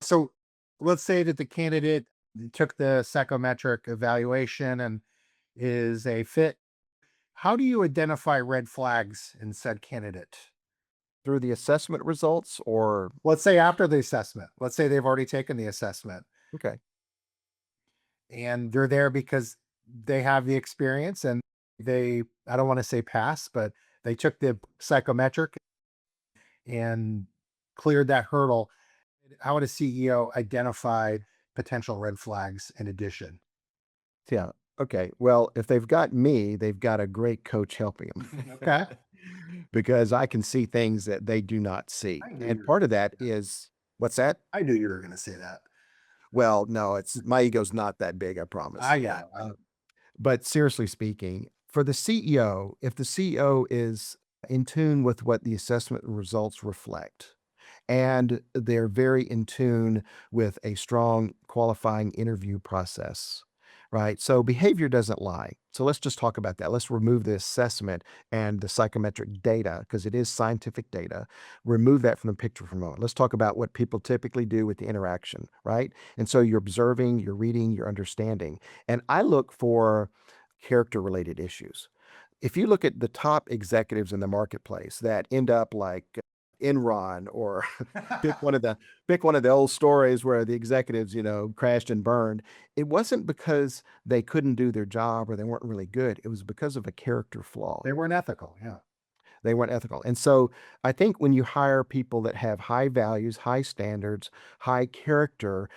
So let's say that the candidate took the psychometric evaluation and is a fit. How do you identify red flags in said candidate? Through the assessment results or Let's say after the assessment, let's say they've already taken the assessment okay. and they're there because they have the experience and they, I don't want to say pass, but they took the psychometric and cleared that hurdle. How would a CEO identify potential red flags in addition? Yeah. Okay. Well, if they've got me, they've got a great coach helping them Okay. because I can see things that they do not see. I knew you And were part gonna of say that that. is what's that? I knew you were gonna say that. Well, no, it's my ego's not that big, I promise. I know. But seriously speaking, for the CEO, if the CEO is in tune with what the assessment results reflect, and they're very in tune with a strong qualifying interview process, right? So behavior doesn't lie. So let's just talk about that. Let's remove the assessment and the psychometric data because it is scientific data. Remove that from the picture for a moment. Let's talk about what people typically do with the interaction, right? And so you're observing, you're reading, you're understanding. And I look for character related issues. If you look at the top executives in the marketplace that end up like Enron or pick one of the pick one of the old stories where the executives, crashed and burned. It wasn't because they couldn't do their job or they weren't really good. It was because of a character flaw. They weren't ethical. Yeah. They weren't ethical. And so I think when you hire people that have high values, high standards, high character,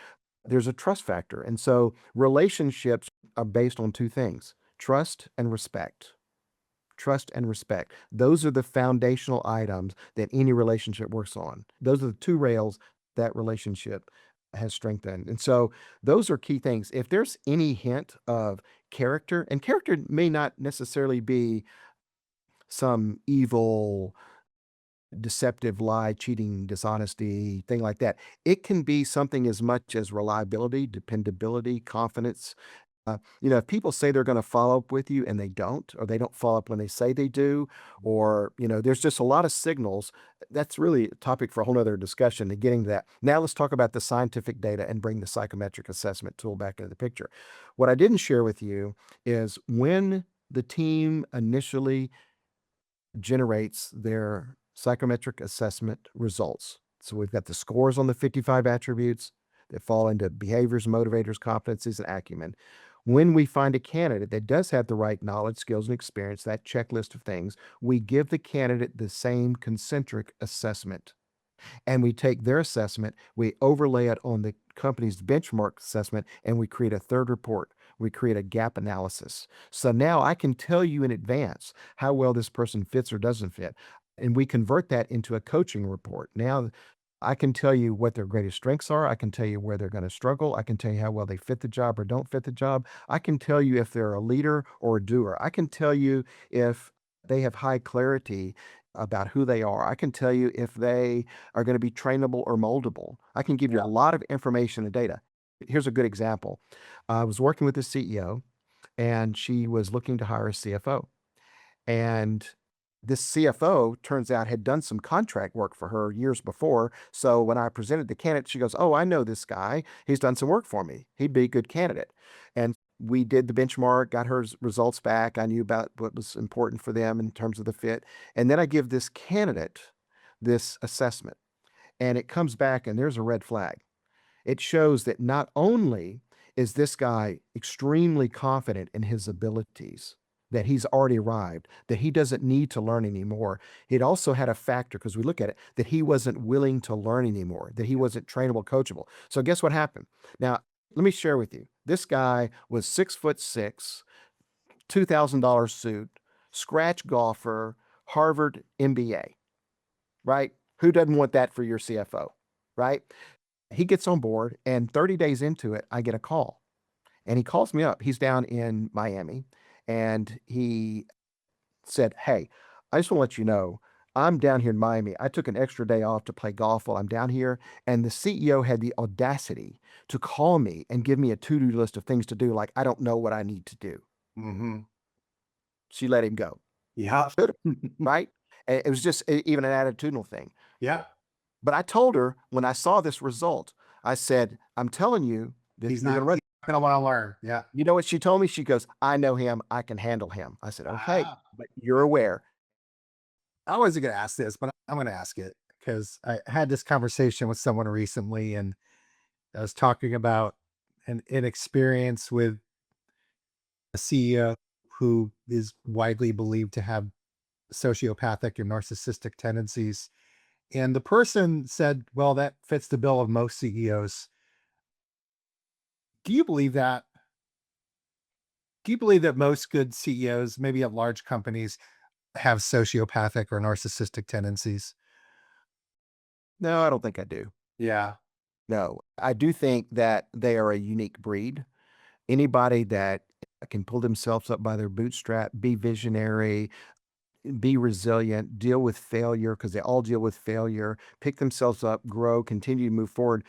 there's a trust factor. And so relationships are based on two things: trust and respect. Trust and respect. Those are the foundational items that any relationship works on. Those are the two rails that relationship has strengthened. And so those are key things. If there's any hint of character, and character may not necessarily be some evil, deceptive lie, cheating, dishonesty, thing like that. It can be something as much as reliability, dependability, confidence. If people say they're going to follow up with you and they don't, or they don't follow up when they say they do, or, there's just a lot of signals. That's really a topic for a whole nother discussion and getting to that. Now let's talk about the scientific data and bring the psychometric assessment tool back into the picture. What I didn't share with you is when the team initially generates their psychometric assessment results. So we've got the scores on the 55 attributes that fall into behaviors, motivators, competencies, and acumen. When we find a candidate that does have the right knowledge, skills, and experience, that checklist of things, we give the candidate the same concentric assessment. And we take their assessment, we overlay it on the company's benchmark assessment, and we create a third report. We create a gap analysis. So now I can tell you in advance how well this person fits or doesn't fit. And we convert that into a coaching report. Now I can tell you what their greatest strengths are. I can tell you where they're going to struggle. I can tell you how well they fit the job or don't fit the job. I can tell you if they're a leader or a doer. I can tell you if they have high clarity about who they are. I can tell you if they are going to be trainable or moldable. I can give you a lot of information and data. Here's a good example. I was working with the CEO and she was looking to hire a CFO. And this CFO turns out had done some contract work for her years before. So when I presented the candidate, she goes, "Oh, I know this guy. He's done some work for me. He'd be a good candidate." And we did the benchmark, got her results back. I knew about what was important for them in terms of the fit. And then I give this candidate this assessment, and it comes back, and there's a red flag. It shows that not only is this guy extremely confident in his abilities, that he's already arrived, that he doesn't need to learn anymore. It also had a factor, because we look at it, that he wasn't willing to learn anymore, that he wasn't trainable, coachable. So guess what happened? Now, let me share with you. This guy was 6'6", $2,000 suit, scratch golfer, Harvard MBA, right? Who doesn't want that for your CFO, right? He gets on board, and 30 days into it, I get a call. And he calls me up. He's down in Miami, and he said, "Hey, I just want to let you know, I'm down here in Miami. I took an extra day off to play golf while I'm down here." And the CEO had the audacity to call me and give me a to-do list of things to do, like I don't know what I need to do. Mm-hmm. She let him go, Yeah. right? It was just even an attitudinal thing. Yeah. But I told her when I saw this result, I said, "I'm telling you, He's you're not gonna run." going to want to learn. Yeah. You know what she told me? She goes, "I know him. I can handle him." I said, "Okay, Ah. but you're aware." I wasn't going to ask this, but I'm going to ask it because I had this conversation with someone recently, and I was talking about an inexperience with a CEO who is widely believed to have sociopathic or narcissistic tendencies. And the person said, "Well, that fits the bill of most CEOs." Do you believe that? Do you believe that most good CEOs, maybe at large companies, have sociopathic or narcissistic tendencies? No, I don't think I do. Yeah. No, I do think that they are a unique breed. Anybody that can pull themselves up by their bootstrap, be visionary, be resilient, deal with failure, because they all deal with failure, pick themselves up, grow, continue to move forward.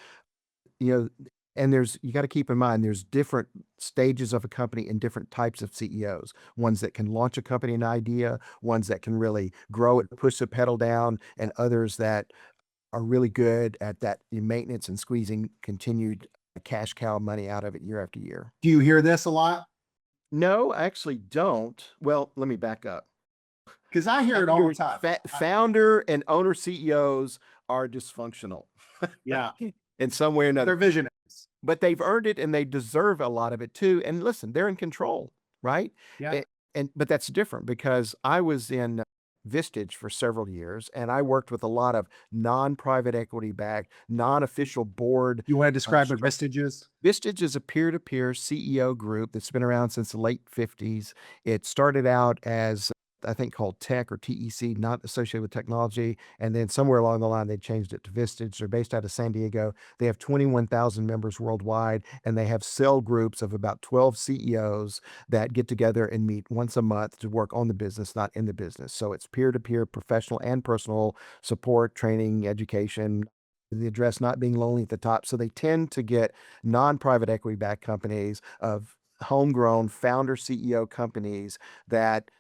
You know, and you got to keep in mind there's different stages of a company and different types of CEOs. Ones that can launch a company, an idea, ones that can really grow it, push the pedal down, and others that are really good at that maintenance and squeezing continued cash cow money out of it year after year. Do you hear this a lot? No, I actually don't. Well, let me back up. Because I hear it all the time. Founder and owner CEOs are dysfunctional Yeah. in some way or another. They're visionaries. But they've earned it and they deserve a lot of it too. And listen, they're in control, right? Yeah. But that's different because I was in Vistage for several years and I worked with a lot of non-private equity backed, non-official board. You want to describe what Vistage is? Vistage is a peer-to-peer CEO group that's been around since the late 50s. It started out as, I think, called Tech or TEC, not associated with technology. And then somewhere along the line, they changed it to Vistage. They're based out of San Diego. They have 21,000 members worldwide, and they have cell groups of about 12 CEOs that get together and meet once a month to work on the business, not in the business. So it's peer-to-peer, professional and personal support, training, education, the address not being lonely at the top. So they tend to get non-private equity backed companies of homegrown founder CEO companies that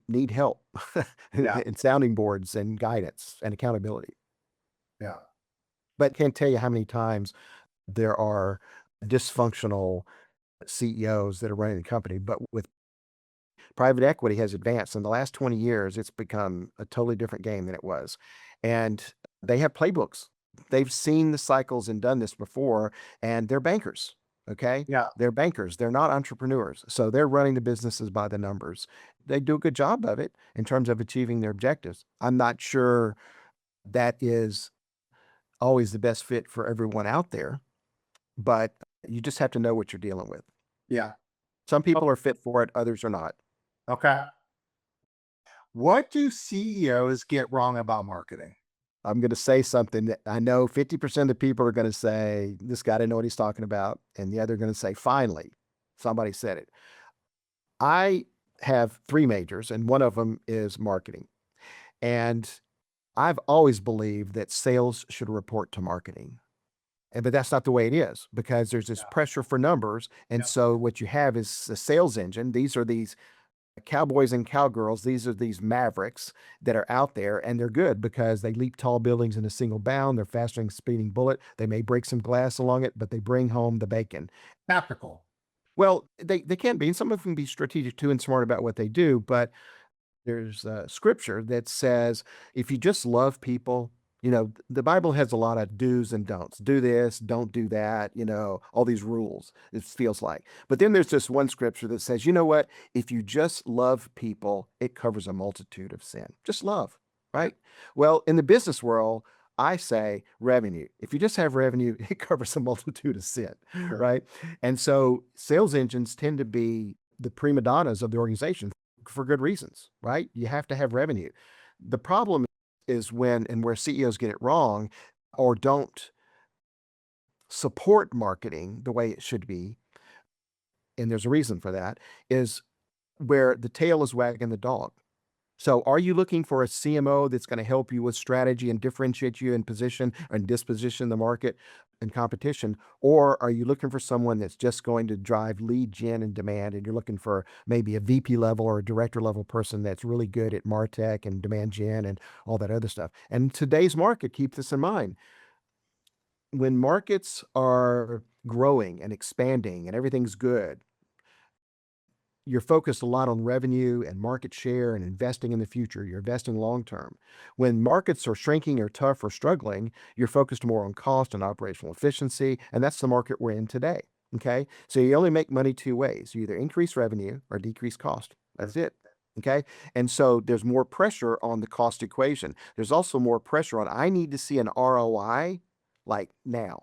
need help Yeah. and sounding boards and guidance and accountability. Yeah. But can't tell you how many times there are dysfunctional CEOs that are running the company. But with private equity has advanced in the last 20 years, it's become a totally different game than it was. And they have playbooks. They've seen the cycles and done this before, and they're bankers. Okay. Yeah. They're bankers. They're not entrepreneurs. So they're running the businesses by the numbers. They do a good job of it in terms of achieving their objectives. I'm not sure that is always the best fit for everyone out there, but you just have to know what you're dealing with. Yeah. Some Oh, people are fit for it, others are not. okay. What do CEOs get wrong about marketing? I'm going to say something that I know 50% of the people are going to say, this guy didn't know what he's talking about. And the other going to say, finally, somebody said it. I have three majors, and one of them is marketing. And I've always believed that sales should report to marketing. But that's not the way it is because there's this Yeah. pressure for numbers. And Yep. so what you have is a sales engine. These are these cowboys and cowgirls. These are these mavericks that are out there, and they're good because they leap tall buildings in a single bound. They're faster than a speeding bullet. They may break some glass along it, but they bring home the bacon. Tactical. Well, they can be, and some of them can be strategic too and smart about what they do. But there's scripture that says if you just love people, the Bible has a lot of do's and don'ts. Do this, don't do that, all these rules, it feels like. But then there's this one scripture that says, you know what? If you just love people, it covers a multitude of sin. Just love, Yeah. right? Well, in the business world, I say revenue. If you just have revenue, it covers a multitude of sin, Sure. right? And so sales engines tend to be the prima donnas of the organization for good reasons, right? You have to have revenue. The problem is when and where CEOs get it wrong or don't support marketing the way it should be, and there's a reason for that, is where the tail is wagging the dog. So are you looking for a CMO that's going to help you with strategy and differentiate you in position and disposition the market and competition? Or are you looking for someone that's just going to drive lead gen and demand, and you're looking for maybe a VP level or a director level person that's really good at MarTech and demand gen and all that other stuff? And today's market, keep this in mind. When markets are growing and expanding and everything's good, you're focused a lot on revenue and market share and investing in the future. You're investing long term. When markets are shrinking or tough or struggling, you're focused more on cost and operational efficiency. And that's the market we're in today. Okay. So you only make money two ways. You either increase revenue or decrease cost. That's it. Okay. And so there's more pressure on the cost equation. There's also more pressure on, I need to see an ROI like now.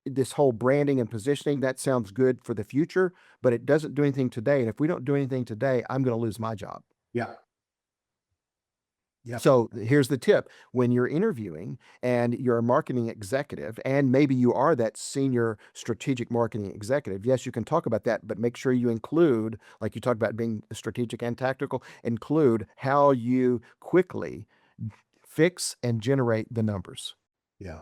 This whole branding and positioning, that sounds good for the future, but it doesn't do anything today. And if we don't do anything today, I'm going to lose my job. Yeah. Yep. So here's the tip. When you're interviewing and you're a marketing executive, and maybe you are that senior strategic marketing executive, yes, you can talk about that, but make sure you include, like you talked about being strategic and tactical, include how you quickly fix and generate the numbers. Yeah.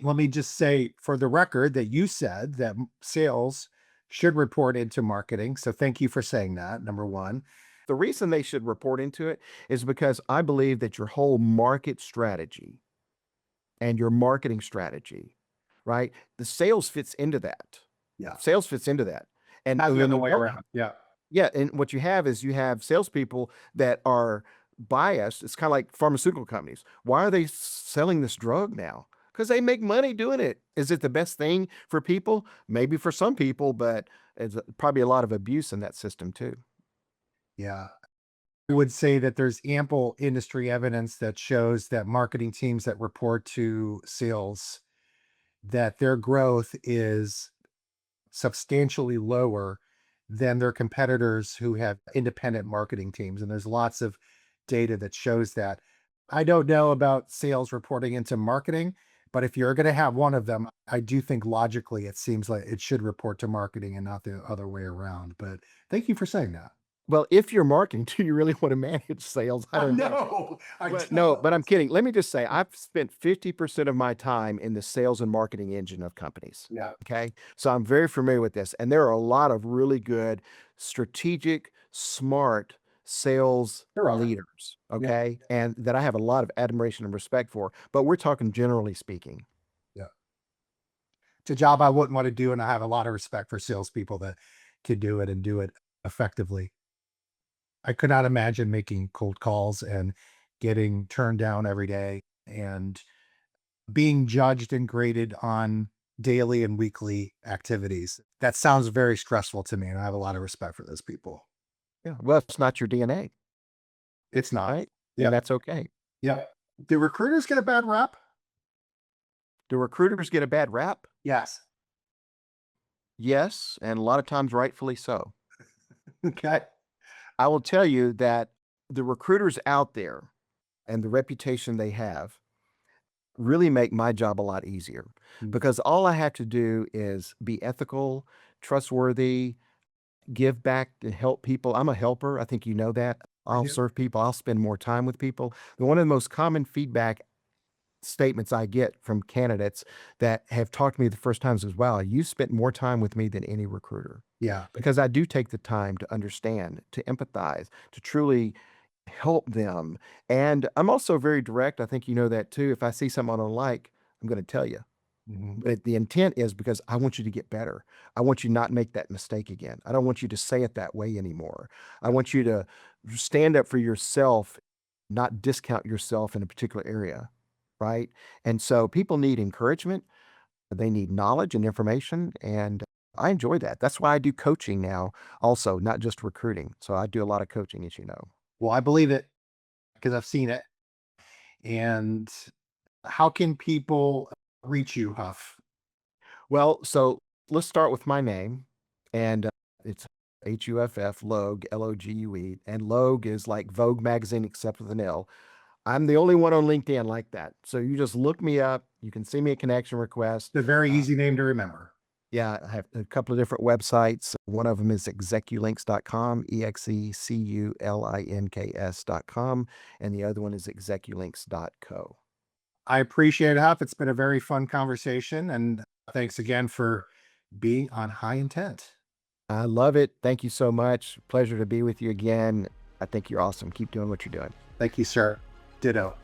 Let me just say for the record that you said that sales should report into marketing. So thank you for saying that. Number one. The reason they should report into it is because I believe that your whole market strategy and your marketing strategy, right? The sales fits into that. Yeah. Sales fits into that. And Not the when other you way don't, around. Yeah. yeah, and what you have is you have salespeople that are biased. It's kind of like pharmaceutical companies. Why are they selling this drug now? Because they make money doing it. Is it the best thing for people? Maybe for some people, but it's probably a lot of abuse in that system too. Yeah. I would say that there's ample industry evidence that shows that marketing teams that report to sales, that their growth is substantially lower than their competitors who have independent marketing teams. And there's lots of data that shows that. I don't know about sales reporting into marketing, but if you're going to have one of them, I do think logically it seems like it should report to marketing and not the other way around. But thank you for saying that. Well, if you're marketing, do you really want to manage sales? I don't know. No, I But no, don't. but I'm kidding. Let me just say, I've spent 50% of my time in the sales and marketing engine of companies. Yeah, Okay. So I'm very familiar with this. And there are a lot of really good, strategic, smart sales there are. leaders. Yeah, Okay. And that I have a lot of admiration and respect for. But we're talking generally speaking. yeah. It's a job I wouldn't want to do, and I have a lot of respect for salespeople that can do it and do it effectively. I could not imagine making cold calls and getting turned down every day and being judged and graded on daily and weekly activities. That sounds very stressful to me, and I have a lot of respect for those people. Yeah. Well, it's not your DNA, It's not. right? And Yep. that's okay. Yep. Do recruiters get a bad rap? Do recruiters get a bad rap? Yes. Yes, and a lot of times rightfully so. Okay. I will tell you that the recruiters out there and the reputation they have really make my job a lot easier Mm. because all I have to do is be ethical, trustworthy, give back to help people. I'm a helper. I think you know that. I I'll do. serve people. I'll spend more time with people. One of the most common feedback statements I get from candidates that have talked to me the first times is, wow, you spent more time with me than any recruiter. Yeah. Because I do take the time to understand, to empathize, to truly help them. And I'm also very direct. I think you know that too. If I see something I don't like, I'm going to tell you. Mhm. But the intent is because I want you to get better. I want you not make that mistake again. I don't want you to say it that way anymore. I want you to stand up for yourself, not discount yourself in a particular area, right? And so people need encouragement, they need knowledge and information, and I enjoy that. That's why I do coaching now also, not just recruiting. So I do a lot of coaching, as you know. Well, I believe it because I've seen it. And how can people reach you, Huff? Well, so let's start with my name, and it's Huff Logue, Logue, and Logue is like Vogue magazine except with an L. I'm the only one on LinkedIn like that. So you just look me up. You can send me a connection request. It's a very Uh, easy name to remember. yeah, I have a couple of different websites. One of them is execulinks.com, execulinks.com, and the other one is execulinks.co. I appreciate it, Huff. It's been a very fun conversation. And thanks again for being on High Intent. I love it. Thank you so much. Pleasure to be with you again. I think you're awesome. Keep doing what you're doing. Thank you, sir. Ditto.